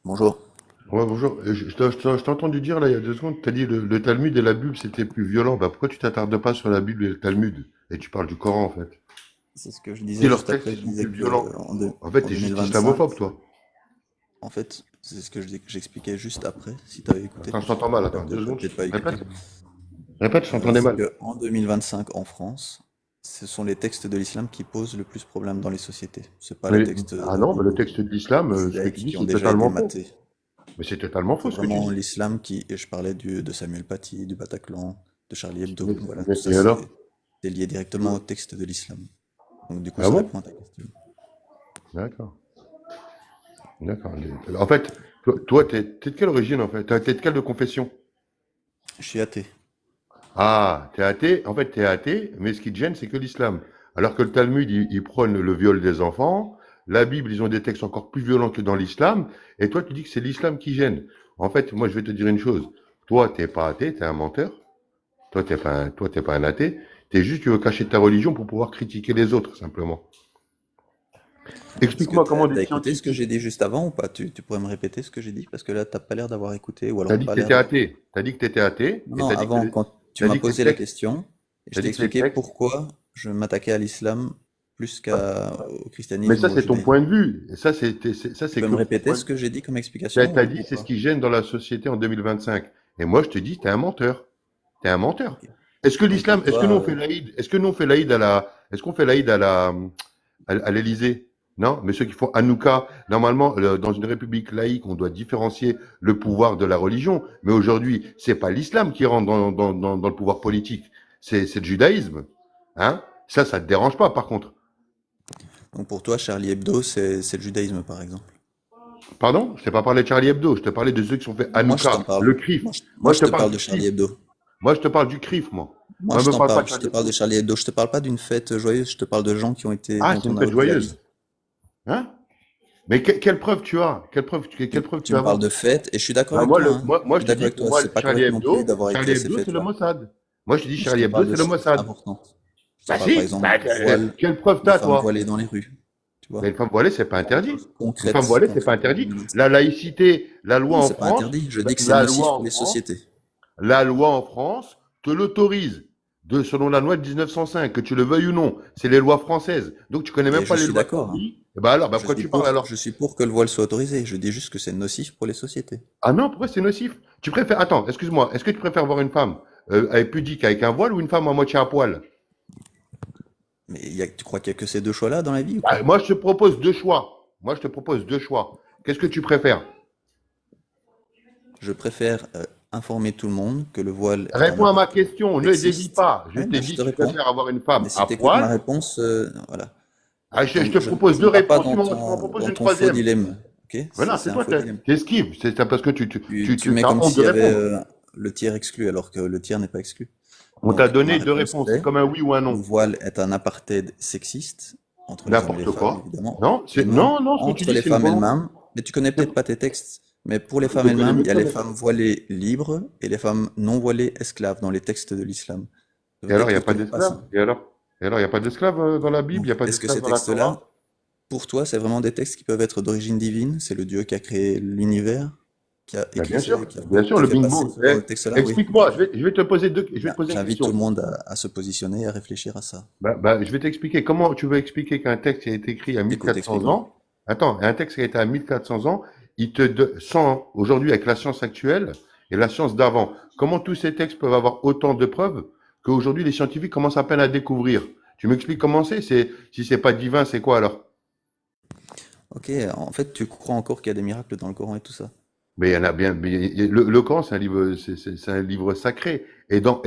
Bonjour. Ouais, bonjour. Je t'ai entendu dire là il y a 2 secondes, tu as dit le Talmud et la Bible c'était plus violent. Bah pourquoi tu t'attardes pas sur la Bible et le Talmud et tu parles du Coran en fait? C'est ce que je Si disais leurs juste textes après. ils Je sont disais plus que violents. En fait, en t'es juste 2025, islamophobe toi. en fait, c'est ce que j'expliquais juste après, si tu avais écouté. Attends, je t'entends mal. T'as Attends, t'as- deux t'as secondes. peut-être pas écouté. Répète. Répète, je t'entendais C'est mal. que en 2025, en France, ce sont les textes de l'islam qui posent le plus problème dans les sociétés. C'est pas les Mais, textes ah non, mais le bibliques texte de l'islam, ou ce que tu judaïques dis qui ont c'est déjà été totalement faux. matés. Mais c'est totalement C'est faux ce que tu vraiment dis. l'islam qui, et je parlais de Samuel Paty, du Bataclan, de Charlie Hebdo. Mais, Voilà, tout ça et alors? c'est lié directement au texte de l'islam. Donc du coup, Ah ça bon? répond à ta question. D'accord. D'accord. En fait, toi, t'es de quelle origine en fait? T'es de quelle de confession? Je suis athée. Ah, t'es athée? En fait, t'es athée, mais ce qui te gêne, c'est que l'islam. Alors que le Talmud, il prône le viol des enfants. La Bible, ils ont des textes encore plus violents que dans l'islam. Et toi, tu dis que c'est l'islam qui gêne. En fait, moi, je vais te dire une chose. Toi, t'es pas athée, t'es un menteur. Toi, t'es pas un athée. T'es juste, tu veux cacher ta religion pour pouvoir critiquer les autres, simplement. Est-ce que Explique-moi tu comment des as écouté ce que j'ai scientifiques. dit juste avant ou pas? Tu pourrais me répéter ce que j'ai dit? Parce que là, t'as pas l'air d'avoir écouté, ou T'as alors dit que pas l'air t'étais d'avoir... athée. T'as dit que t'étais athée, Non, et non, avant, quand tu t'as m'as dit que les posé la textes, question, et je t'as t'ai dit que les expliqué textes. pourquoi je m'attaquais à l'islam plus qu'au Mais christianisme ça, ou au c'est ton judaïsme. point de vue. Et ça, Tu c'est peux que me ton répéter point de ce vue. que j'ai dit comme T'as explication t'as dit, ou c'est ce pas? qui gêne dans la société en 2025. Et moi, je te dis, t'es un menteur. T'es un menteur. Ok. Est-ce que Donc l'islam, pour est-ce que toi, nous on fait l'Aïd, est-ce que nous on fait l'Aïd à la, est-ce qu'on fait l'Aïd à l'Élysée? Non, mais ceux qui font Hanouka, normalement, dans une république laïque, on doit différencier le pouvoir de la religion. Mais aujourd'hui, c'est pas l'islam qui rentre dans le pouvoir politique. C'est le judaïsme. Hein? Ça te dérange pas, par contre. donc pour toi, Charlie Hebdo, c'est le judaïsme, par exemple. Pardon? Je t'ai pas parlé de Charlie Hebdo. Je te parlais de ceux qui sont fait Moi, je Hanouka, t'en parle. le CRIF. Moi, Moi, je je te te parle parle du de CRIF. Charlie Hebdo. Moi, je te parle du CRIF, moi. Moi, Moi, je me t'en parle pas parle. de Je te Charlie parle de Hebdo. Charlie Hebdo. Je te parle pas d'une fête joyeuse. Je te parle de gens Ah, dont c'est une on a fête ôté la vie. joyeuse. Hein? Mais quelle preuve tu as? Quelle preuve Tu tu me parles avances? de fête et je suis d'accord Bah, avec toi, hein. moi, Je suis je te d'accord dis, avec pour toi. moi, C'est pas correct non plus d'avoir été Charlie à ces Hebdo, c'est le fêtes-là. Mossad. Moi, je te dis, Mais je Charlie te Hebdo, parle de c'est le choses Mossad. importantes. Je te Bah, parle par si, exemple bah, du voile quelle preuve des t'as, femmes toi? voilées dans les rues. Tu Mais vois? une femme voilée, c'est pas Des interdit. choses Une femme concrètes, voilée, c'est pas concrètes en interdit. 2025. La laïcité, Non, c'est pas interdit. Je dis que c'est La nocif loi pour en les France, sociétés. la loi en France te l'autorise, selon la loi de 1905, que tu le veuilles ou non. C'est les lois françaises. Donc tu connais même Et pas je les suis lois de ton d'accord, hein. pays. Et bah alors, bah pourquoi tu parles alors? Je suis pour que le voile soit autorisé. Je dis juste que c'est nocif pour les sociétés. Ah non, pourquoi c'est nocif? Tu préfères, attends, excuse-moi, est-ce que tu préfères voir une femme avec pudique avec un voile ou une femme à moitié à poil? Mais tu crois qu'il y a que ces deux choix-là dans la vie ou Bah, quoi? moi, je te propose deux choix. Moi, je te propose deux choix. Qu'est-ce que tu préfères? Je préfère informer tout le monde que le voile est un Réponds à ma aparté question, ne dévie sexiste. pas. Je Ouais, t'ai ben je dit te que tu réponds. préfères avoir une Mais femme si à tu écoutes ma poil. réponse, voilà. Ah, je te propose Je deux ne pars pas réponses. Tu m'en proposes dans une ton faux troisième. dilemme. Ok? Voilà, C'est c'est un toi, faux dilemme. t'esquives. C'est ça parce que Tu mets as comme honte de s'il y avait répondre. le tiers exclu, alors que le tiers n'est pas exclu. On t'a Donc, ma donné deux réponse réponses. C'est est, comme un oui ou un le non. voile est un apartheid sexiste, entre les hommes et les N'importe femmes, quoi. évidemment. Non, Et non, non, ce que tu entre dis, les c'est une femmes volonté. elles-mêmes. Mais tu connais peut-être pas tes textes. Mais pour les Je femmes les connais elles-mêmes, il même y a pas, les mes femmes textes. voilées libres et les femmes non voilées esclaves dans les textes de l'islam. Ça Et veut dire alors, il n'y que a pas tout passe, d'esclaves? hein. Et alors, il n'y a pas d'esclaves dans la Bible? Il Donc, n'y a pas est-ce que d'esclaves ces dans la textes-là, Torah? pour toi, c'est vraiment des textes qui peuvent être d'origine divine? C'est le Dieu qui a créé l'univers, qui a Ben, écrit, bien sûr, qui le fait passer bingo. ce genre de texte-là? Oui. Explique-moi, je vais te poser je vais te Bien, poser une j'invite tout question. le monde à se positionner et à réfléchir à ça. Je vais t'expliquer. Comment tu veux expliquer qu'un texte qui a été écrit à Écoute, 1400 explique-moi. ans, attends, un texte qui a été à 1400 ans, sans, aujourd'hui, avec la science actuelle et la science d'avant, comment tous ces textes peuvent avoir autant de preuves qu'aujourd'hui les scientifiques commencent à peine à découvrir? Tu m'expliques comment si c'est pas divin, c'est quoi alors? Ok, en fait, tu crois encore qu'il y a des miracles dans le Coran et tout ça. Mais il y en a bien. Le Coran, c'est un livre, c'est un livre sacré. Et dans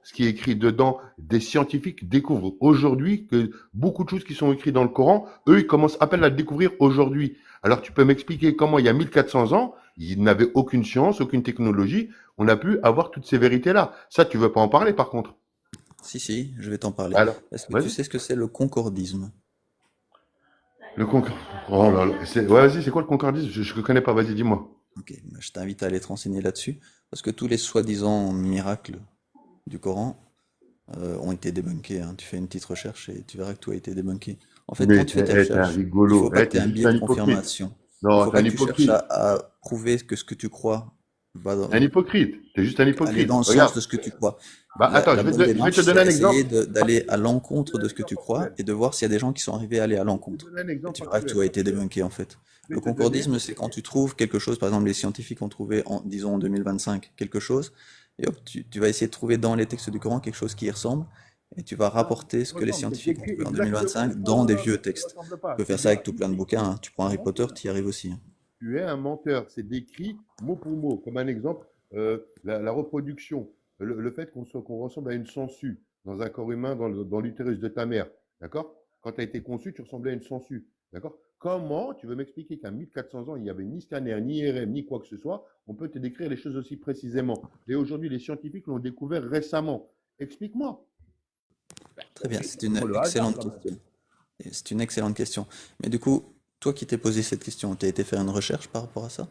ce qui est écrit dedans, des scientifiques découvrent aujourd'hui que beaucoup de choses qui sont écrites dans le Coran, eux, ils commencent à peine à le découvrir aujourd'hui. Alors, tu peux m'expliquer comment, il y a 1400 ans, ils n'avaient aucune science, aucune technologie, on a pu avoir toutes ces vérités-là. Ça, tu veux pas en parler, par contre. Si, si, je vais t'en parler. Alors, Est-ce que tu vas-y. sais ce que c'est le concordisme? Le concorde. Oh là là. Ouais, vas-y, c'est quoi le concordisme? Je ne connais pas, vas-y, dis-moi. Ok, bah, je t'invite à aller te renseigner là-dessus, parce que tous les soi-disant miracles du Coran ont été débunkés, hein. Tu fais une petite recherche et tu verras que tout a été débunké. En fait, quand Mais tu fais tes t'es un recherches, il rigolo. faut pas que tu aies T'es un juste biais un de hypocrite. confirmation. Il Non, faut t'es un pas que tu cherches hypocrite. à prouver que ce que tu crois va T'es un hypocrite. T'es juste un aller hypocrite. dans le sens Regarde. de ce que tu crois. Bah, attends, La bonne je vais te démarche, donner c'est un essayer exemple. d'aller à l'encontre de ce que Exemple tu crois factuel. et de voir s'il y a des gens qui sont arrivés à aller à Je vais te l'encontre. donner un Et exemple tu verras que factuel. tout a été débunké en fait. Je Le vais te donner. concordisme, c'est quand tu trouves quelque chose, par exemple les scientifiques ont trouvé, en, disons en 2025, quelque chose, et hop, tu vas essayer de trouver dans les textes du Coran quelque chose qui y ressemble, et tu vas rapporter ce que les Ressemble, c'est scientifiques ont décrit trouvé en exactement. 2025 Non, dans non, des non, vieux ça ne textes. ressemble Tu pas. peux C'est faire ça avec tout plein de décrit. bouquins, hein. Tu prends Harry Potter, Menteur. tu y arrives aussi, hein. Tu es un menteur. C'est décrit mot pour mot. Comme un exemple, la reproduction. Le fait qu'on ressemble à une sangsue dans un corps humain, dans l'utérus de ta mère. D'accord? Quand tu as été conçu, tu ressemblais à une sangsue. D'accord? Comment tu veux m'expliquer qu'à 1400 ans, il n'y avait ni scanner, ni IRM, ni quoi que ce soit? On peut te décrire les choses aussi précisément. Et aujourd'hui, les scientifiques l'ont découvert récemment. Explique-moi. Très bien, C'est c'est une pour le hasard excellente quand même. question. Et c'est une excellente question. Mais du coup, toi qui t'es posé cette question, tu as été faire une recherche par rapport à ça?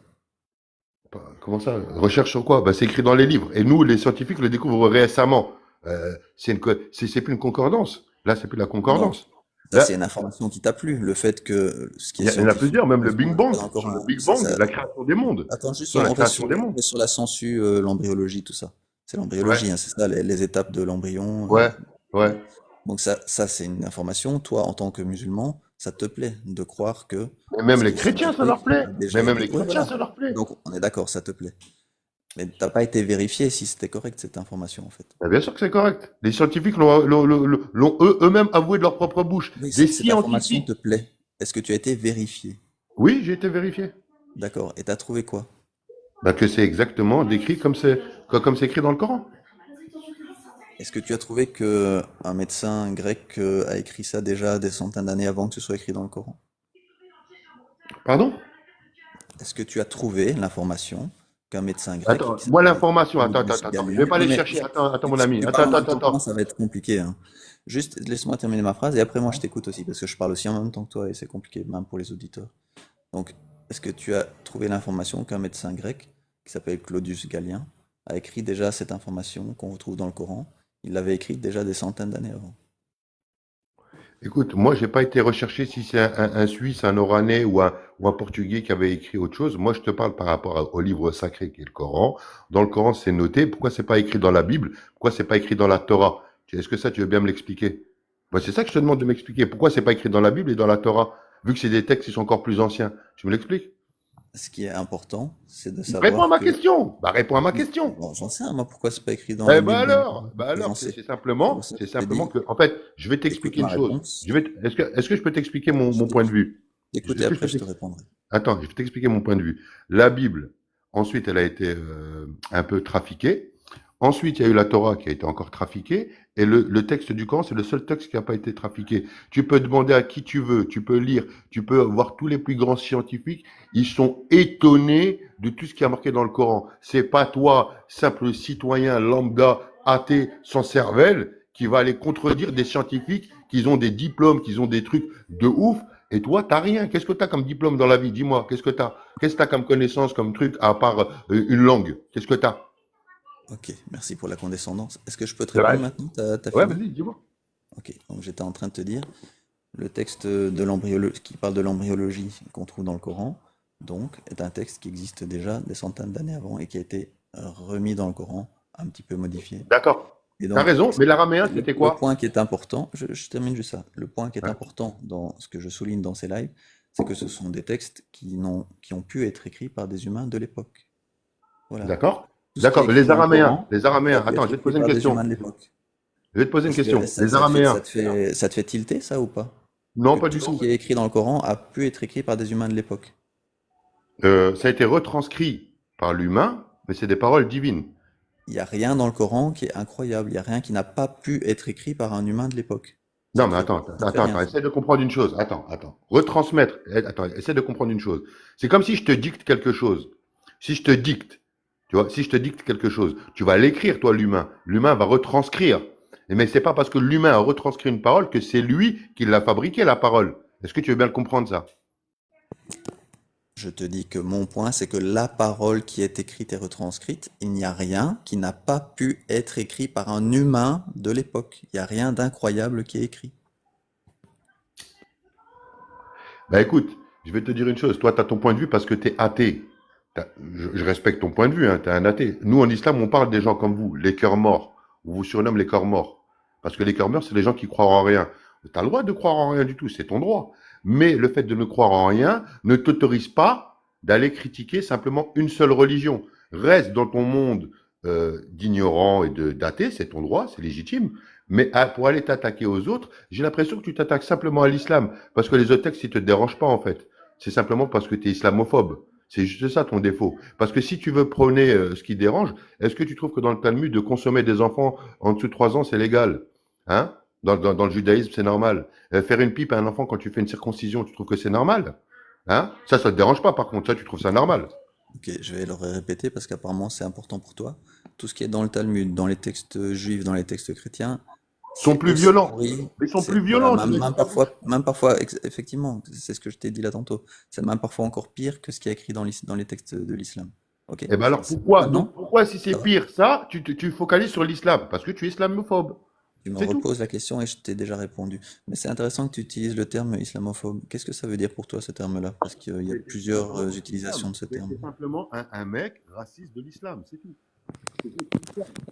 Comment ça? Recherche sur quoi? Bah, c'est écrit dans les livres. Et nous, les scientifiques le découvrent récemment. C'est plus une concordance. Là, c'est plus la Donc, concordance. ça, Là, c'est une information qui t'a plu. Le fait que ce qui est il y en a scientifique plusieurs, même ne le soit Big pas Bang. encore Sur le un. Big Bang, la création des mondes. Attends, juste, Sur la on création des on mondes. reste sur la sangsue, l'embryologie, tout ça. C'est Ouais, l'embryologie, hein, c'est ça, les étapes de l'embryon. ouais, Voilà. ouais. Donc ça c'est une information. Toi, en tant que musulman, ça te plaît de croire que Mais même ce les qui est chrétiens, ça scientifique leur plaît. a déjà Mais même été. les Oui, chrétiens, voilà. ça leur plaît. Donc on est d'accord, ça te plaît. Mais t'as pas été vérifié si c'était correct cette information en fait. Bah, bien sûr que c'est correct. Les scientifiques l'ont eux-mêmes avoué de leur propre bouche. Oui, Des cette information scientifiques. te plaît. Est-ce que tu as été vérifié? Oui, j'ai été vérifié. D'accord. Et t'as trouvé quoi? Bah, que c'est exactement décrit comme c'est écrit dans le Coran. Est-ce que tu as trouvé que un médecin grec a écrit ça déjà des centaines d'années avant que ce soit écrit dans le Coran? Pardon? Est-ce que tu as trouvé l'information qu'un médecin grec Attends, qui moi s'appelle l'information, Claudius attends, je vais Galien... pas Non aller mais chercher, attends mon si ami, tu parles en même temps que moi, attends. ça va être compliqué, hein. Juste laisse-moi terminer ma phrase et après moi je t'écoute aussi parce que je parle aussi en même temps que toi et c'est compliqué même pour les auditeurs. Donc, est-ce que tu as trouvé l'information qu'un médecin grec qui s'appelle Claudius Galien a écrit déjà cette information qu'on retrouve dans le Coran? Il l'avait écrite déjà des centaines d'années avant. Écoute, moi j'ai pas été rechercher si c'est un Suisse, un Oranais ou un Portugais qui avait écrit autre chose. Moi je te parle par rapport au livre sacré qui est le Coran. Dans le Coran c'est noté. Pourquoi c'est pas écrit dans la Bible? Pourquoi c'est pas écrit dans la Torah? Est-ce que ça tu veux bien me l'expliquer? Moi c'est ça que je te demande de m'expliquer. Pourquoi c'est pas écrit dans la Bible et dans la Torah? Vu que c'est des textes qui sont encore plus anciens. Tu me l'expliques? Ce qui est important, c'est de Réponds à savoir ma que... question. Bah réponds à ma question. Bon, j'en sais rien, moi, pourquoi c'est pas écrit dans la Bible ni dans le Coran. Bah Mais j'en alors, sais. C'est pour ça c'est que je t'ai simplement dit, que, en fait, je vais écoute t'expliquer une ma chose. réponse. Est-ce que je peux t'expliquer Je mon point de vue? t'écoute et Est-ce que je après peux je te t'ex- répondrai. Attends, je vais t'expliquer mon point de vue. La Bible, ensuite, elle a été un peu trafiquée. Ensuite, il y a eu la Torah qui a été encore trafiquée. Et le texte du Coran, c'est le seul texte qui n'a pas été trafiqué. Tu peux demander à qui tu veux, tu peux lire, tu peux voir tous les plus grands scientifiques. Ils sont étonnés de tout ce qui a marqué dans le Coran. C'est pas toi, simple citoyen lambda, athée, sans cervelle, qui va aller contredire des scientifiques qui ont des diplômes, qui ont des trucs de ouf. Et toi, t'as rien. Qu'est-ce que t'as comme diplôme dans la vie? Dis-moi, qu'est-ce que t'as? Qu'est-ce que t'as comme connaissance, comme truc, à part une langue? Qu'est-ce que t'as? Ok, merci pour la condescendance. Est-ce que je peux te répondre Ouais, maintenant? T'as ouais, fini? vas-y, dis-moi. Ok, donc j'étais en train de te dire, le texte de l'embryologie, qui parle de l'embryologie qu'on trouve dans le Coran, donc, est un texte qui existe déjà des centaines d'années avant et qui a été remis dans le Coran, un petit peu modifié. D'accord. Et T'as donc, raison, mais l'araméen, c'était le quoi? point qui est important, je termine juste ça, le point qui est Ouais. important dans ce que je souligne dans ces lives, c'est que ce sont des textes qui ont pu être écrits par des humains de l'époque. Voilà. D'accord. Tout ce qui est D'accord. écrit dans le Coran Les a Araméens. pu Attends, être je vais te écrit poser une par des question. humains de l'époque. Je vais te poser une Est-ce que question. Les Araméens. ça te fait tilter, ça, ou pas? Non, Que pas tout du ce tout. qui est écrit dans le Coran a pu être écrit par des humains de l'époque. Ça a été retranscrit par l'humain, mais c'est des paroles divines. Il n'y a rien dans le Coran qui est incroyable. Il n'y a rien qui n'a pas pu être écrit par un humain de l'époque. Non, mais attends, Ça te fait rien, ça. essaie de comprendre une chose. Attends. Retransmettre. Attends, essaie de comprendre une chose. C'est comme si je te dicte quelque chose. Si je te dicte, tu vois, si je te dicte quelque chose, tu vas l'écrire, toi, l'humain. L'humain va retranscrire. Mais c'est pas parce que l'humain a retranscrit une parole que c'est lui qui l'a fabriqué, la parole. Est-ce que tu veux bien le comprendre, ça? Je te dis que mon point, c'est que la parole qui est écrite et retranscrite, il n'y a rien qui n'a pas pu être écrit par un humain de l'époque. Il n'y a rien d'incroyable qui est écrit. Bah écoute, Je vais te dire une chose. Toi, tu as ton point de vue parce que tu es athée. Je respecte ton point de vue, hein, tu es un athée. Nous, en islam, on parle des gens comme vous, les cœurs morts. On vous surnomme les cœurs morts. Parce que les cœurs morts, c'est les gens qui croient en rien. Tu as le droit de croire en rien du tout, c'est ton droit. Mais le fait de ne croire en rien ne t'autorise pas d'aller critiquer simplement une seule religion. Reste dans ton monde d'ignorants et d'athées, c'est ton droit, c'est légitime. Mais pour aller t'attaquer aux autres, j'ai l'impression que tu t'attaques simplement à l'islam. Parce que les autres textes, ils te dérangent pas, en fait. C'est simplement parce que tu es islamophobe. C'est juste ça ton défaut. Parce que si tu veux prôner ce qui dérange, est-ce que tu trouves que dans le Talmud, de consommer des enfants en dessous de 3 ans, c'est légal? Hein? Dans le judaïsme, c'est normal. Faire une pipe à un enfant quand tu fais une circoncision, tu trouves que c'est normal? Hein? Ça te dérange pas, par contre. Ça, tu trouves ça normal. Ok, je vais le répéter parce qu'apparemment c'est important pour toi. Tout ce qui est dans le Talmud, dans les textes juifs, dans les textes chrétiens, Ils sont c'est plus aussi violents. pourri. Ils sont plus C'est voilà, violents. Tu l'as dit. même parfois, effectivement, c'est ce que je t'ai dit là tantôt. C'est même parfois encore pire que ce qui est écrit dans les textes de l'islam. Ok? Eh ben alors, pourquoi? Donc, Maintenant, pourquoi, si c'est ça va. pire, ça, tu focalises sur l'islam? Parce que tu es islamophobe. Tu me C'est tout. reposes la question et je t'ai déjà répondu. Mais c'est intéressant que tu utilises le terme islamophobe. Qu'est-ce que ça veut dire pour toi ce terme-là? Parce qu'il y a C'est plusieurs simplement l'islam. utilisations de ce terme. C'est simplement un mec raciste de l'islam. C'est tout.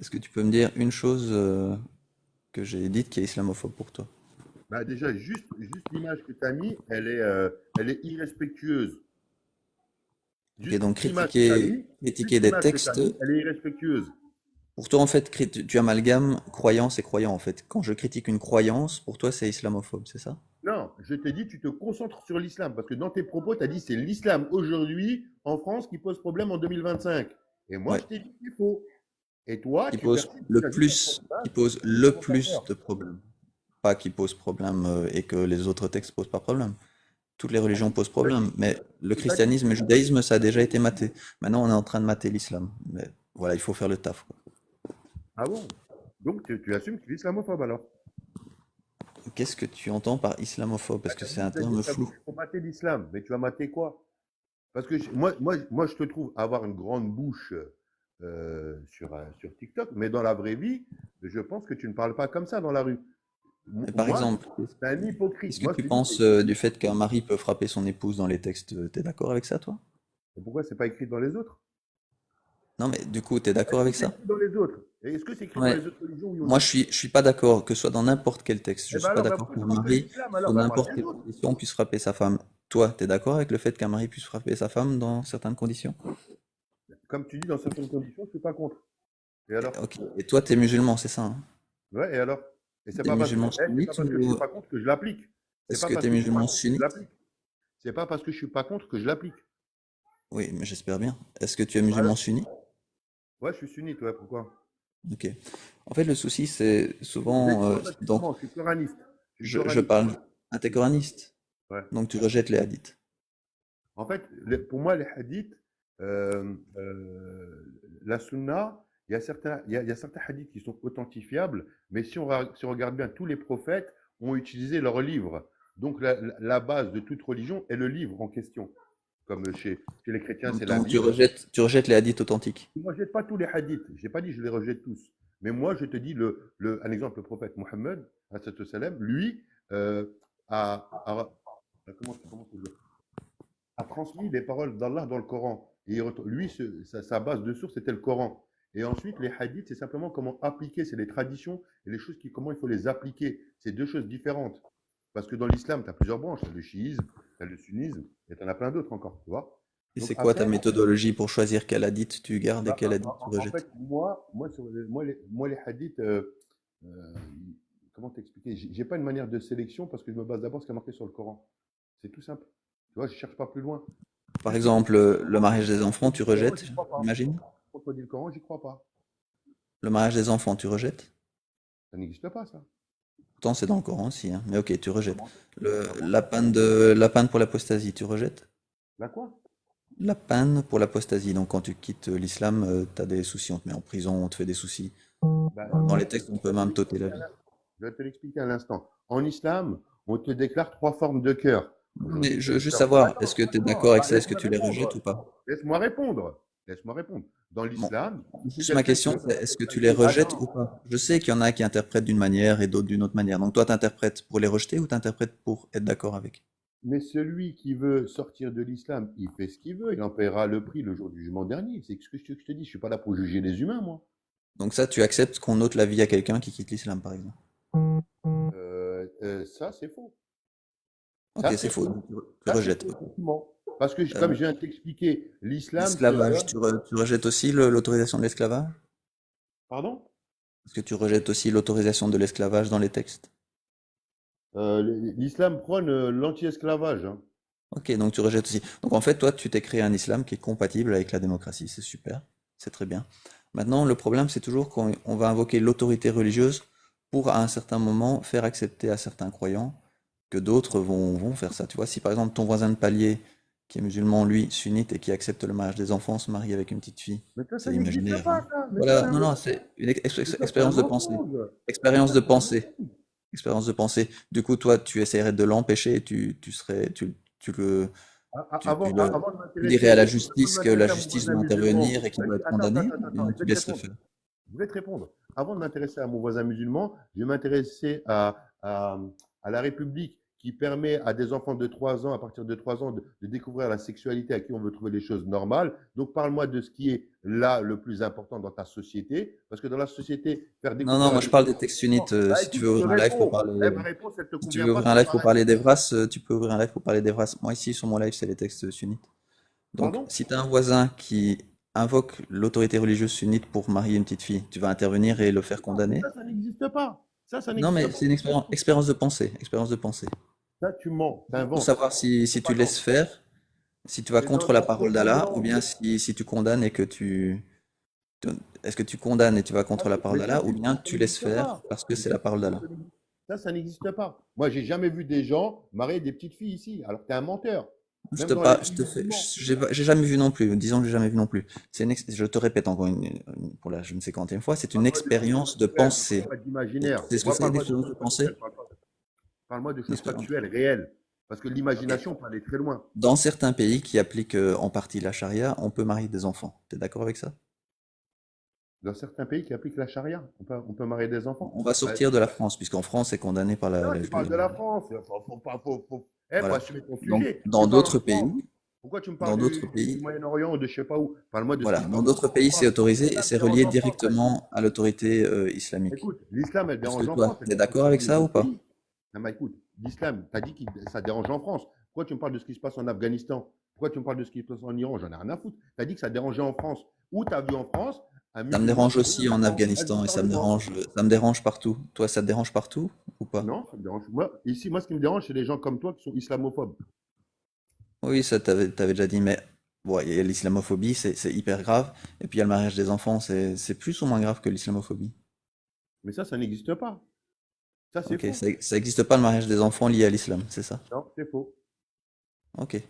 Est-ce que tu peux me dire une chose que j'ai dite qui est islamophobe pour toi? Bah déjà, juste l'image que tu as mis, elle est irrespectueuse. Ok, Juste donc l'image que tu as mis, critiquer des textes. elle est irrespectueuse. Pour toi, en fait, tu amalgames croyance et croyant, en fait. Quand je critique une croyance, pour toi, c'est islamophobe, c'est ça? Non, je t'ai dit, tu te concentres sur l'islam, parce que dans tes propos, tu as dit c'est l'islam aujourd'hui en France qui pose problème en 2025. Et moi, Ouais. je t'ai dit qu'il faut. Et toi, Qui tu pose persistes, tu le as juste plus, un qui pose le plus de problèmes. Pas qui pose problème et que les autres textes posent pas problème. Toutes les religions posent problème, mais le christianisme et le judaïsme, ça a déjà été maté. Maintenant, on est en train de mater l'islam. Mais voilà, il faut faire le taf, quoi. Ah bon? Donc, tu assumes que tu es islamophobe alors? Qu'est-ce que tu entends par islamophobe? Parce que T'as c'est dit, un terme t'as dit flou. qu'il faut mater l'islam, mais tu vas mater quoi? Parce que moi, je te trouve avoir une grande bouche sur TikTok, mais dans la vraie vie, je pense que tu ne parles pas comme ça dans la rue. Mais par Moi, exemple, c'est un hypocrite. qu'est-ce que Moi, tu je te dis, penses du fait qu'un mari peut frapper son épouse dans les textes? T'es d'accord avec ça, toi? pourquoi c'est pas écrit dans les autres? Non, mais du coup, t'es d'accord Est-ce que avec c'est ça? écrit dans les autres? Et est-ce que c'est écrit dans Ouais. les autres religions, oui ou Moi, non? je suis pas d'accord que ce soit dans n'importe quel texte. Je Eh ben suis pas alors, ben d'accord pourquoi tu qu'un parles de mari, l'islam sous alors? Ben parle n'importe des quelle autres. condition, puisse frapper sa femme. Toi, t'es d'accord avec le fait qu'un mari puisse frapper sa femme dans certaines conditions? Comme tu dis, dans certaines conditions, je suis pas contre. Et alors? Ok. Et toi, t'es musulman, c'est ça, hein? Ouais, et alors? Et T'es musulman c'est pas sunnite parce que je suis ou pas contre que je l'applique. C'est est-ce pas que parce t'es que je suis pas musulman contre que je sunnite? l'applique. C'est pas parce que je suis pas contre que je l'applique. Oui, mais j'espère bien. Est-ce que tu es Voilà. musulman sunnite? Ouais, je suis sunnite, ouais, pourquoi? Ok. En fait, le souci, c'est Mais souvent, en fait, donc, justement, je suis coraniste. Je suis je coraniste. parle à tes coranistes. Ouais. Donc, tu rejettes les hadiths. En fait, pour moi, les hadiths, euh, euh, la sunna, il y a certains hadiths qui sont authentifiables, mais si on regarde bien, tous les prophètes ont utilisé leurs livres. Donc, la base de toute religion est le livre en question. Comme chez les chrétiens, c'est la Donc, Bible. tu rejettes les hadiths authentiques. Je ne rejette pas tous les hadiths. Je n'ai pas dit que je les rejette tous. Mais moi, je te dis un exemple, le prophète Mohammed, lui, euh, a, comment on dit, a transmis les paroles d'Allah dans le Coran. Et lui, sa base de source, c'était le Coran. Et ensuite, les hadiths, c'est simplement comment appliquer, c'est les traditions et les choses comment il faut les appliquer. C'est deux choses différentes. Parce que dans l'islam, tu as plusieurs branches. Tu as le chiisme, tu as le sunnisme, et tu en as plein d'autres encore, tu vois. Et Donc c'est quoi ta après, méthodologie pour choisir quel hadith tu gardes et bah, quel hadith tu en rejettes? fait, moi, les hadiths, euh, comment t'expliquer? J'ai pas une manière de sélection parce que je me base d'abord sur ce qui est marqué sur le Coran. C'est tout simple. Tu vois, je cherche pas plus loin. Par Puisque exemple, le mariage des enfants, tu le Coran, rejettes, j'y crois pas. j'imagine? Contredit le Coran, j'y crois pas. Le mariage des enfants, tu rejettes? Ça n'existe pas, ça. Pourtant, c'est dans le Coran aussi, hein. Mais ok, tu rejettes. Comment? Comment? La peine pour l'apostasie, tu rejettes? La quoi? La peine pour l'apostasie. Donc, quand tu quittes l'islam, tu as des soucis, on te met en prison, on te fait des soucis. Bah, Dans les moi, textes, on je peut vais te même t'ôter l'expliquer la à vie. je vais te l'expliquer à l'instant. En islam, on te déclare trois formes de cœur. Aujourd'hui, Mais c'est je le veux juste cœur. savoir, est-ce Attends, que tu es attends, d'accord avec bah, ça? Est-ce que laisse-moi tu les rejettes répondre. ou pas? Laisse-moi répondre. Laisse-moi répondre. Dans Bon, l'islam, si juste ma quelqu'un qui question, veut c'est faire est-ce que tu les l'apostasie, rejettes ou attends, pas? Je sais qu'il y en a qui interprètent d'une manière et d'autres d'une autre manière. Donc toi, tu interprètes pour les rejeter ou tu interprètes pour être d'accord avec? Mais celui qui veut sortir de l'islam, il fait ce qu'il veut, il en paiera le prix le jour du jugement dernier. C'est ce que je te dis, je suis pas là pour juger les humains, moi. Donc ça, tu acceptes qu'on ôte la vie à quelqu'un qui quitte l'islam, par exemple. Ça, c'est faux. Ok, Ça, c'est c'est faux. faux. Donc, tu Ça, c'est rejettes. faux, Ok. effectivement. Parce que, comme Euh, je viens de t'expliquer, l'islam te L'esclavage, donne... tu rejettes aussi l'autorisation de l'esclavage? Pardon? Est-ce que tu rejettes aussi l'autorisation de l'esclavage dans les textes? L'islam prône l'anti-esclavage, hein. Ok, donc tu rejettes aussi. Donc en fait, toi, tu t'es créé un islam qui est compatible avec la démocratie. C'est super, c'est très bien. Maintenant, le problème, c'est toujours qu'on va invoquer l'autorité religieuse pour, à un certain moment, faire accepter à certains croyants que d'autres vont faire ça. Tu vois, si par exemple ton voisin de palier, qui est musulman, lui, sunnite, et qui accepte le mariage des enfants, se marie avec une petite fille, Mais ça c'est n'existe imaginaire, pas, hein. ça. Mais ça, c'est Voilà, un non, non, mensonge. c'est une Mais ça, c'est un expérience de pensée. mensonge. Mais Expérience ça, de c'est un pensée. mensonge. Expérience de pensée. Du coup, toi, tu essaierais de l'empêcher et tu le, Avant, avant de tu dirais à m'intéresser, la avant de justice que la m'intéresser à mon justice voisin doit musulman, intervenir et qu'il doit être attends, attends, condamné, attends, ou attends, bien je tu vais te laisses le répondre. faire. Je vais te répondre. Avant de m'intéresser à mon voisin musulman, je vais m'intéresser à la République qui permet à des enfants de 3 ans, à partir de 3 ans, de découvrir la sexualité à qui on veut trouver les choses normales. Donc, parle-moi de ce qui est là le plus important dans ta société. Parce que dans la société, faire Non, non, découvrir à moi je des parle des enfants. textes sunnites. Bah Si tu écoute, veux je te ouvrir un live pour réponds. Eh, parler, ma réponse, elle ne te si tu convient veux pas, ouvrir un c'est live pour parler pareil. d'Evras, tu peux ouvrir un live pour parler d'Evras. Moi ici, sur mon live, c'est les textes sunnites. Donc, Pardon? si tu as un voisin qui invoque l'autorité religieuse sunnite pour marier une petite fille, tu vas intervenir et le faire Mais condamner? ça n'existe pas. Ça Non, n'existe mais pas. c'est une expérience de pensée. Expérience de pensée. Ça, tu mens, Pour t'inventes. savoir si tu laisses Propagande. faire, si tu vas C'est dans contre la la parole d'Allah, ou propagande. bien si tu condamnes et que est-ce que tu condamnes et tu vas contre la parole Mais d'Allah, ou bien ça tu laisses n'existe faire pas. parce que c'est la parole d'Allah? Ça n'existe pas. Moi, j'ai jamais vu des gens marier des petites filles ici, alors que tu es un menteur. Je Même te dans les pas, je pays te fais, musulmans. j'ai jamais vu non plus. Disons que j'ai jamais vu non plus. Je te répète encore pour la je ne sais quantième fois, c'est une Parle-moi de choses expérience de factuelles, ne parle pensée. pas Tu d'imaginaire. sais ce que Moi, c'est une parle-moi de expérience de choses pensée? factuelles. Parle-moi de Une choses expérience. factuelles, réelles. Parce que Ok. l'imagination peut aller très loin. Dans certains pays qui appliquent en partie la charia, on peut marier des enfants. T'es d'accord avec ça? Dans certains pays qui appliquent la charia, on peut marier des enfants. On va Bah, sortir de la France, puisqu'en France, c'est condamné par non, la, tu parles de la France. Faut voilà. assumer ton Donc, sujet. Tu parles en France. Pourquoi tu me parles dans d'autres du pays, Moyen-Orient ou de je sais pas où? Parle-moi de ce voilà, qui se dans passe d'autres pays, c'est en France. autorisé et L'islam c'est dérange relié en France, t'as dit. directement à l'autorité islamique. Écoute, l'islam, elle Est-ce que dérange en toi, France, elle t'es dérange d'accord pas dans avec les ça ou autres pas? pays. Non, mais écoute, l'islam, t'as dit que ça dérange en France. Pourquoi tu me parles de ce qui se passe en Afghanistan? Pourquoi tu me parles de ce qui se passe en Iran? J'en ai rien à foutre. T'as dit que ça dérangeait en France. Où t'as vu en France un Ça me musulman dérange marier aussi un en enfant? Vas-y, Afghanistan et parle-moi. ça me dérange partout. Toi, ça te dérange partout ou pas? Non, ça me dérange. Moi, ici, moi, ce qui me dérange, c'est les gens comme toi qui sont islamophobes. Oui, ça t'avais déjà dit, mais bon, il y a l'islamophobie, c'est hyper grave. Et puis il y a le mariage des enfants, c'est plus ou moins grave que l'islamophobie. Mais ça n'existe pas. Ça, c'est Ok, faux. ça existe pas le mariage des enfants lié à l'islam, c'est ça? Non, c'est faux. Ok.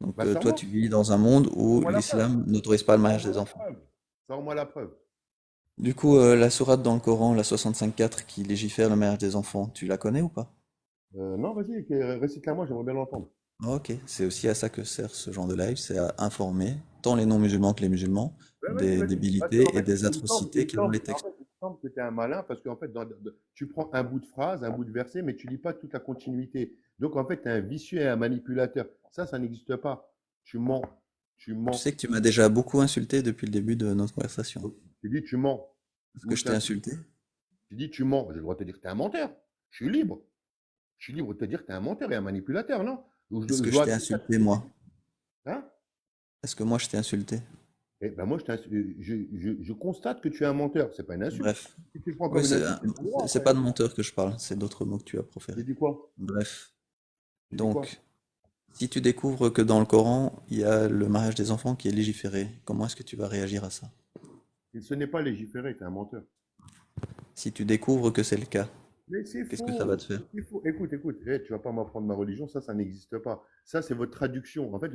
Donc Bah, toi, sors-moi. tu vis dans un monde où Sors-moi la preuve. l'islam n'autorise pas le mariage Sors-moi des la enfants. preuve. Sors-moi la preuve. Du coup, la sourate dans le Coran, la 65-4, qui légifère le mariage des enfants, tu la connais ou pas? Non, vas-y, récite-la moi, j'aimerais bien l'entendre. Ok, c'est aussi à ça que sert ce genre de live, c'est à informer tant les non-musulmans que les musulmans Ouais, vas-y, des vas-y. Parce qu'en débilités et fait, des atrocités qu'il y a dans les en textes. fait, il me semble que tu es un malin parce qu'en fait, tu prends un bout de phrase, un bout de verset, mais tu lis pas toute la continuité. Donc, en fait, tu es un vicieux et un manipulateur. Ça n'existe pas. Tu mens. Tu Tu sais mens. que tu m'as déjà beaucoup insulté depuis le début de notre conversation. Donc, tu dis tu mens. Est-ce que Ou je je t'ai t'insulte. insulté? Tu dis tu mens. J'ai le droit de te dire que tu es un menteur. Je suis libre. Je suis libre de te dire que tu es un menteur et un manipulateur, non? Ou Est-ce je que je dois t'ai accepter insulté, moi? Hein? Est-ce que moi je t'ai insulté? Eh ben moi, je constate que tu es un menteur. C'est pas une insulte. Bref. Si tu le prends Oui, comme une insulte, c'est ton droit c'est après. pas de menteur que je parle, c'est d'autres mots que tu as J'ai proférés. dit quoi? Bref. J'ai dit quoi? Donc, si tu découvres que dans le Coran, il y a le mariage des enfants qui est légiféré, comment est-ce que tu vas réagir à ça? Ce n'est pas légiféré, tu es un menteur. Si tu découvres que c'est le cas, Mais c'est qu'est-ce que ça va faux. te faire? C'est faux. Écoute, écoute, tu vas pas m'apprendre ma religion, ça n'existe pas. Ça, c'est votre traduction. En fait,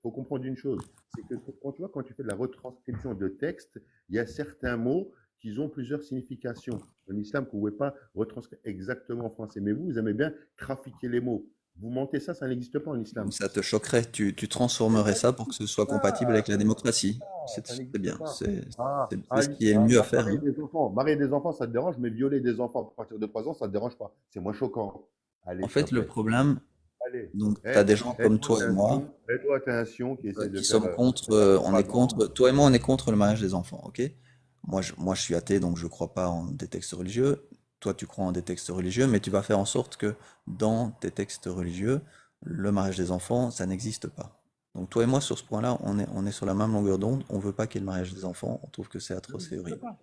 faut comprendre une chose, c'est que quand tu fais de la retranscription de texte, il y a certains mots qui ont plusieurs significations. En islam, que vous ne pouvez pas retranscrire exactement en français. Mais vous aimez bien trafiquer les mots. Vous mentez, ça n'existe pas en islam. Ça te choquerait, tu Mais transformerais ça ça pour que n'existe ce soit compatible pas. avec la démocratie. Ça C'est n'existe bien, pas. c'est ce qui est mieux à faire, Marier hein. des enfants. Marier des enfants, ça te dérange, mais violer des enfants à partir de 3 ans, ça te dérange pas. C'est moins choquant. En Allez, je fait, t'appelle. allez. Donc, tu as Eh, des gens comme toi et moi toi, t'es un sion qui essaie de qui faire sommes contre, la on est propagande. contre, toi et moi, on est contre le mariage des enfants, ok? Moi, je suis athée, donc je crois pas en des textes religieux. Toi, tu crois en des textes religieux, mais tu vas faire en sorte que dans tes textes religieux, le mariage des enfants, ça n'existe pas. Donc, toi et moi, sur ce point-là, on est sur la même longueur d'onde. On veut pas qu'il y ait le mariage des enfants. On trouve que c'est Ça atroce et n'existe horrible. pas.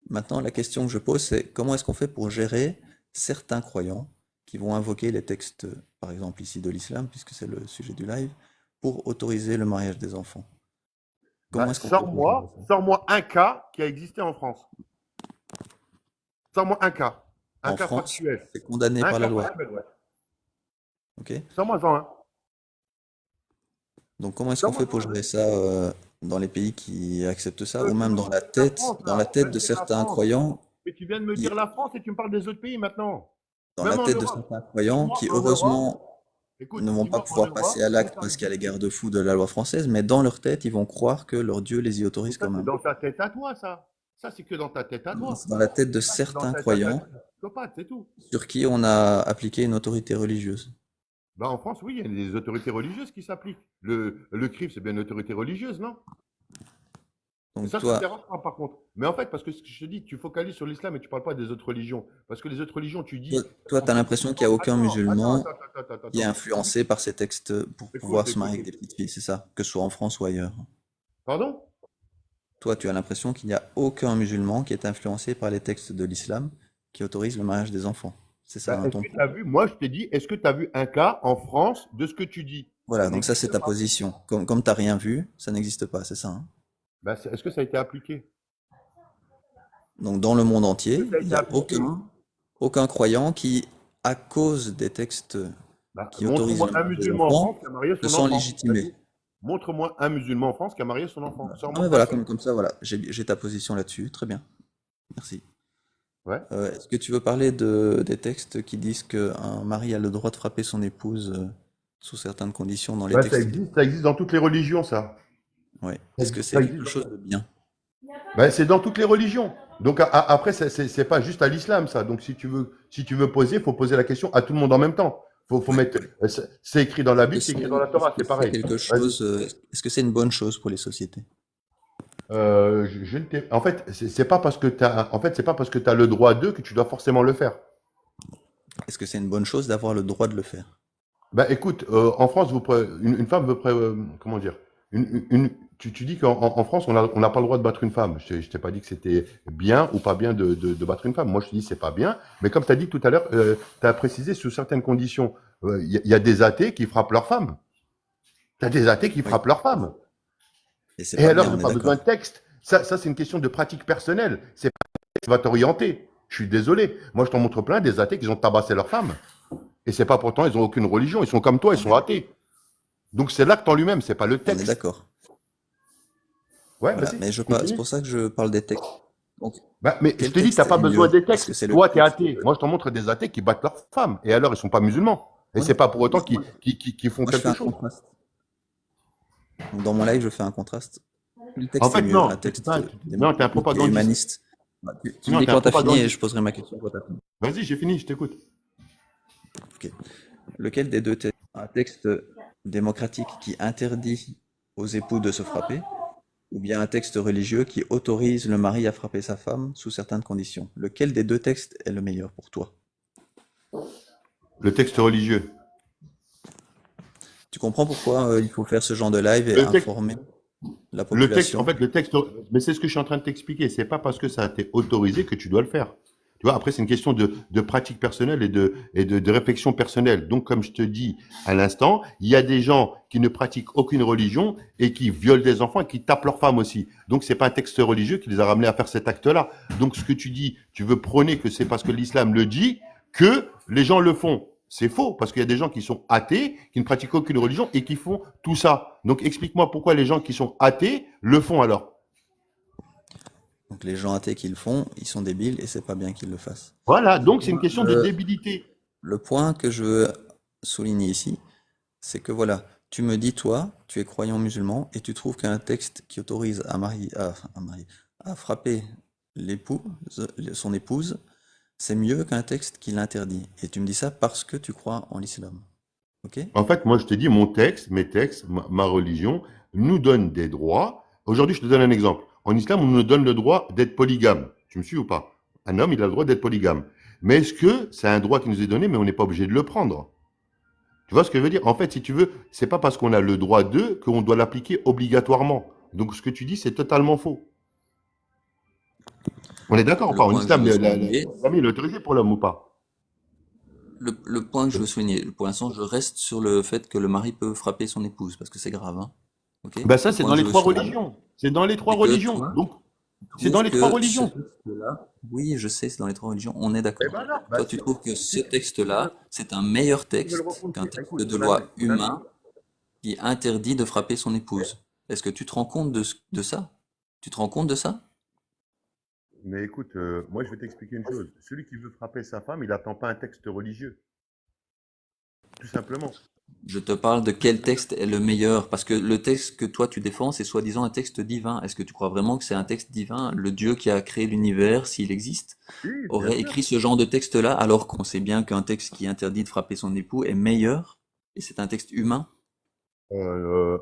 Maintenant, la question que je pose, c'est comment est-ce qu'on fait pour gérer certains croyants qui vont invoquer les textes, par exemple ici de l'islam, puisque c'est le sujet du live, pour autoriser le mariage des enfants. Comment Bah, est-ce qu'on fait pour gérer ça? sors-moi un cas qui a existé en France. Sors-moi un En cas France, factuel. c'est condamné Un par la cas loi. factuel, ouais. Ok? Sors-moi-en un. Donc comment est-ce qu'on fait pour Sors-moi-en un. gérer ça dans les pays qui acceptent ça, ou Tu même me dis la France, dans la là. Tu tête viens de de dire la certains France. croyants Mais tu viens de me qui, dire la France et tu me parles des autres pays maintenant. dans la Même en tête de Europe. certains croyants Dis-moi qui en Europe. heureusement Écoute, ne vont pas dis-moi en pouvoir passer Europe à où l'acte ça parce qu'il y a les existe. garde-fous de la loi française, mais dans leur tête, ils vont croire que leur Dieu les y Mais autorise ça, quand c'est même. dans ta tête à toi, ça. Ça, c'est que dans ta tête à Non, toi. c'est dans la tête de Ça, c'est dans certains ta tête à croyants toi. Psychopathe, c'est tout. sur qui on a appliqué une autorité religieuse. Bah, en France, oui, il y a des autorités religieuses qui s'appliquent. Le CRIF, c'est bien une autorité religieuse, non? Et Donc ça me toi, dérange pas, par contre. Mais en fait, parce que ce que je te dis, tu focalises sur l'islam et tu parles pas des autres religions. Parce que les autres religions, tu dis, toi, on t'as fait l'impression qu'il n'y musulmans. a aucun musulman qui est Attends. influencé par ces textes pour Écoute, pouvoir se écoute, marier avec des écoute. petites filles, c'est ça? Que ce soit en France ou ailleurs. Pardon? Toi, tu as l'impression qu'il n'y a aucun musulman qui est influencé par les textes de l'islam qui autorisent le mariage des enfants. C'est ça, Bah, hein, est-ce ton que tu point. as vu, moi je t'ai dit, est-ce que tu as vu un cas en France de ce que tu dis? Ça Voilà, donc ça, c'est n'existe ta pas. position. Comme t'as rien vu, ça n'existe pas, c'est ça, hein. Bah, est-ce que ça a été appliqué? Donc dans le monde Est-ce que entier, ça a il été n'y a appliqué? aucun croyant qui, à cause des textes Bah, qui autorisent montre-moi le un mariage des musulman en France enfants, qui a marié se son sent enfant. C'est légitimé. tout. Montre-moi un musulman en France qui a marié son enfant. Ah mais Sors-moi un voilà, seul. comme ça, voilà, j'ai ta position là-dessus. Très bien, merci. Ouais. Est-ce que tu veux parler des textes qui disent qu'un mari a le droit de frapper son épouse sous certaines conditions dans les Bah, textes? ça existe dans toutes les religions, ça. Ouais. Est-ce que c'est Ça quelque existe. chose de bien? Bah, c'est dans toutes les religions. Donc après, c'est pas juste à l'islam, ça. Donc si tu veux poser, faut poser la question à tout le monde en même temps. Faut Ouais. mettre. C'est écrit dans la Bible, c'est écrit dans la Est-ce Torah, que c'est c'est pareil. quelque Vas-y. chose, est-ce que c'est une bonne chose pour les sociétés? Je ne t'ai- En fait, c'est pas parce que c'est pas parce que t'as le droit d'eux que tu dois forcément le faire. Est-ce que c'est une bonne chose d'avoir le droit de le faire? Bah écoute, en France, une femme veut comment dire, tu dis en France, on n'a pas le droit de battre une femme. Je t'ai pas dit que c'était bien ou pas bien de battre une femme. Moi, je te dis c'est pas bien. Mais comme tu as dit tout à l'heure, tu as précisé sous certaines conditions. Il y a des athées qui frappent leurs femmes. Tu as des athées qui Oui. frappent leurs femmes. Et c'est Et pas alors, bien, ils on n'ont est pas besoin de d'accord. texte. Ça c'est une question de pratique personnelle. C'est pas qui va t'orienter. Je suis désolé. Moi, je t'en montre plein des athées qui ont tabassé leurs femmes. Et c'est pas pourtant, ils ont aucune religion. Ils sont comme toi, ils On sont est, athées. Donc c'est l'acte en lui-même, c'est pas le on est texte. d'accord. Ouais, Voilà. vas-y, Mais c'est continue. pour ça que je parle des textes. Donc, Bah, mais je quel te dis, t'as texte pas est besoin mieux? des Est-ce que textes. c'est le Toi, t'es texte? athée. Moi, je te montre des athées qui battent leurs femmes. Et alors, ils sont pas musulmans. Et Ouais. c'est pas pour autant Mais qu'ils font moi, je fais quelque un chose. contraste. Donc, dans mon live, je fais un contraste. Quel En texte est fait, mieux? non, Un texte non, t'es un démocratique et propagandiste. humaniste? Bah, tu me Non, dis t'es un quand t'as fini et propagandiste. je poserai ma question quand t'as fini. Vas-y, j'ai fini, je t'écoute. Ok. Lequel des deux textes? Un texte démocratique qui interdit aux époux de se frapper, ou bien un texte religieux qui autorise le mari à frapper sa femme sous certaines conditions? Lequel des deux textes est le meilleur pour toi? Le texte religieux. Tu comprends pourquoi il faut faire ce genre de live et Le texte, informer la en population? fait, le texte, mais c'est ce que je suis en train de t'expliquer. C'est pas parce que ça a été autorisé que tu dois le faire. Tu vois, après, c'est une question de pratique personnelle et de réflexion personnelle. Donc, comme je te dis à l'instant, il y a des gens qui ne pratiquent aucune religion et qui violent des enfants et qui tapent leurs femmes aussi. Donc, c'est pas un texte religieux qui les a ramenés à faire cet acte-là. Donc, ce que tu dis, tu veux prôner que c'est parce que l'islam le dit que les gens le font. C'est faux, parce qu'il y a des gens qui sont athées, qui ne pratiquent aucune religion et qui font tout ça. Donc, explique-moi pourquoi les gens qui sont athées le font alors. Donc les gens athées qui le font, ils sont débiles et c'est pas bien qu'ils le fassent. Voilà, Donc donc c'est une moi, question de débilité. le point que je veux souligner ici, c'est que voilà, tu me dis toi, tu es croyant musulman et tu trouves qu'un texte qui autorise à frapper l'époux, son épouse, c'est mieux qu'un texte qui l'interdit. Et tu me dis ça parce que tu crois en l'islam. Ok? En fait, moi, je te dis, mon texte, mes textes, ma religion nous donne des droits. Aujourd'hui, je te donne un exemple. En islam, on nous donne le droit d'être polygame. Tu me suis ou pas? Un homme, il a le droit d'être polygame. Mais est-ce que c'est un droit qui nous est donné, mais on n'est pas obligé de le prendre? Tu vois ce que je veux dire? En fait, si tu veux, c'est pas parce qu'on a le droit d'eux qu'on doit l'appliquer obligatoirement. Donc, ce que tu dis, c'est totalement faux. On est d'accord ou Le pas? En point que je islam, veux souligner, la famille est autorisée pour l'homme ou pas? le point que je veux souligner, pour l'instant, je reste sur le fait que le mari peut frapper son épouse, parce que c'est grave, hein. Ok? Ben ça, Le c'est point dans que je les veux trois souligner, religions. C'est dans les trois c'est que religions. toi, Donc, tu c'est dans trouves les trois que ce religions. texte-là, oui, je sais, c'est dans les trois religions, on est Eh d'accord. ben là, Toi, tu trouves que ce si tu veux, texte-là, c'est un meilleur si tu veux le texte qu'un reconstruire, texte écoute, de loi mon ami, humain qui interdit de frapper son épouse. Est-ce que tu te rends compte de ça? Tu te rends compte de ça? mais écoute, moi je vais t'expliquer une chose. Celui qui veut frapper sa femme, il n'attend pas un texte religieux, tout simplement. Je te parle de quel texte est le meilleur, parce que le texte que toi tu défends, c'est soi-disant un texte divin. Est-ce que tu crois vraiment que c'est un texte divin? Le Dieu qui a créé l'univers, s'il existe, Oui, bien aurait sûr. écrit ce genre de texte-là, alors qu'on sait bien qu'un texte qui interdit de frapper son époux est meilleur, et c'est un texte humain?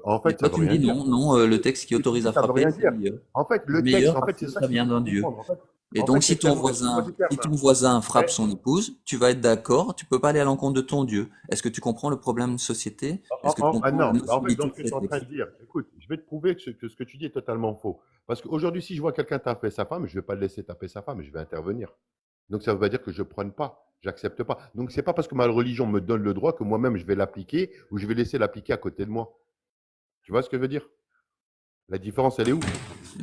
En Mais fait, ça toi veut tu me rien dis dire. non, non, le texte qui Ce que tu autorise dis, à ça veut frapper, rien c'est dire. meilleur. En fait, C'est le texte, meilleur en parce fait, que c'est ça ça qu'il vient faut d'un Dieu. comprendre. Et En donc, fait, c'est clairement, excuse-moi du terme, si hein. ton voisin frappe Mais son épouse, tu vas être d'accord, tu peux pas aller à l'encontre de ton Dieu. Est-ce que tu comprends le problème de société? Est-ce que tu Ah comprends la non, bah, en fait, dans nocivité ce de que tu ces es en train de textes? dire, écoute, je vais te prouver que ce que tu dis est totalement faux. Parce qu'aujourd'hui, si je vois quelqu'un taper sa femme, je ne vais pas le laisser taper sa femme, je vais intervenir. Donc ça veut pas dire que je ne prenne pas, j'accepte pas. Donc c'est pas parce que ma religion me donne le droit que moi-même je vais l'appliquer ou je vais laisser l'appliquer à côté de moi. Tu vois ce que je veux dire? La différence, elle est où?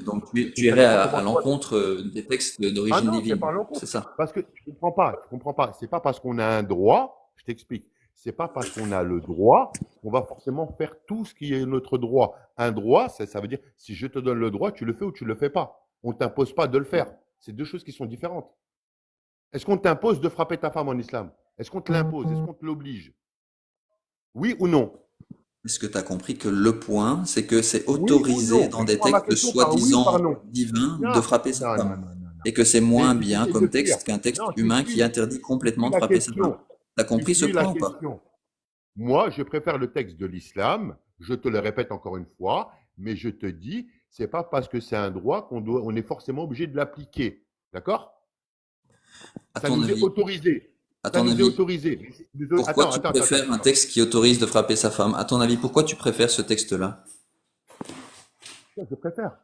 Donc, C'est tu que ça irais dépend à comment toi. l'encontre des textes Ah d'origine non, c'est divine. pas C'est l'encontre. ça. Parce que tu comprends pas, tu comprends pas. C'est pas parce qu'on a un droit, je t'explique. C'est pas parce qu'on a le droit qu'on va forcément faire tout ce qui est notre droit. Un droit, ça veut dire si je te donne le droit, tu le fais ou tu le fais pas. On t'impose pas de le faire. C'est deux choses qui sont différentes. Est-ce qu'on t'impose de frapper ta femme en islam? Est-ce qu'on te l'impose? Est-ce qu'on te l'oblige? Oui ou non? Est-ce que tu as compris que le point, c'est que c'est Oui ou autorisé non? dans des Réponds à ma textes question par oui ou par soi-disant non. divins de Non, frapper sa non, non, femme? non, non, non. Et que c'est moins Tu bien essaies de comme fuir. texte qu'un texte Non, humain qui interdit tu complètement suis de la frapper sa femme. question. T'as Tu compris ce suis la point ou pas? question. Moi, je préfère le texte de l'islam. Je te le répète encore une fois, mais je te dis, c'est pas parce que c'est un droit on est forcément obligé de l'appliquer. D'accord? À Ça ton nous est avis, autorisé. à Ça ton nous est avis, autorisé. pourquoi Attends, tu attends, attends, attends, préfères un attends. texte qui autorise de frapper sa femme? À ton avis, pourquoi tu préfères ce texte-là? Je préfère.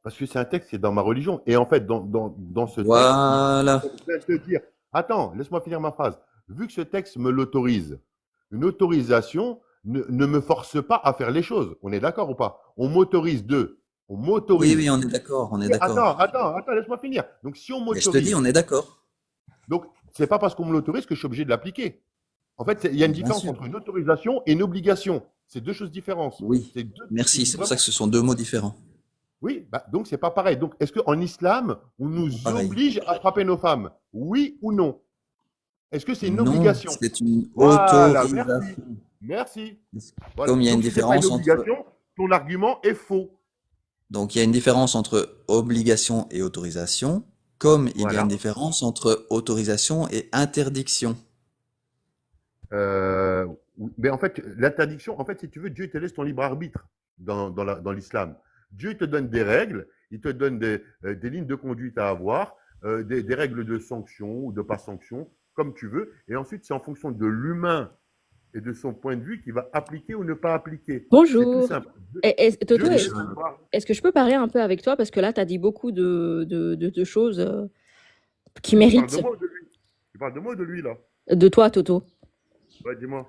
Parce que c'est un texte qui est dans ma religion. Et en fait, dans ce texte, Voilà. je viens de te dire, attends, laisse-moi finir ma phrase. Vu que ce texte me l'autorise, une autorisation ne me force pas à faire les choses. On est d'accord ou pas? On m'autorise on Oui, oui, m'autorise. on est d'accord, on est d'accord. Attends, laisse-moi finir. Donc, si on Mais je te dis, m'autorise, on est d'accord. donc, c'est pas parce qu'on me l'autorise que je suis obligé de l'appliquer. En fait, il y a une Bien différence sûr. entre une autorisation et une obligation. C'est deux choses différentes. Oui. C'est Merci, c'est pour ça vraiment. que ce sont deux mots différents. Oui, bah, donc c'est pas pareil. Donc, est-ce qu'en islam, on nous Pareil. oblige à frapper nos femmes? Oui ou non? Est-ce que c'est une Non, obligation? c'est une Voilà, merci. autorisation. Merci. Voilà. Comme il y a une Donc, si c'est pas une différence entre, obligation, ton argument est faux. donc il y a une différence entre obligation et autorisation, comme il y a une Voilà. différence entre autorisation et interdiction. Oui, mais en fait, l'interdiction, en fait, si tu veux, Dieu te laisse ton libre arbitre dans l'islam. Dieu te donne des règles, il te donne des lignes de conduite à avoir, des règles de sanction ou de pas sanction, comme tu veux. Et ensuite, c'est en fonction de l'humain et de son point de vue qu'il va appliquer ou ne pas appliquer. C'est tout Bonjour. simple. Toto, Dieu ne te Bonjour. donne pas. est-ce que je peux parler un peu avec toi? Parce que là, tu as dit beaucoup de choses qui Tu parles de méritent moi ou de lui? Tu parles de moi ou de lui, là? de toi, Toto. Ouais, dis-moi.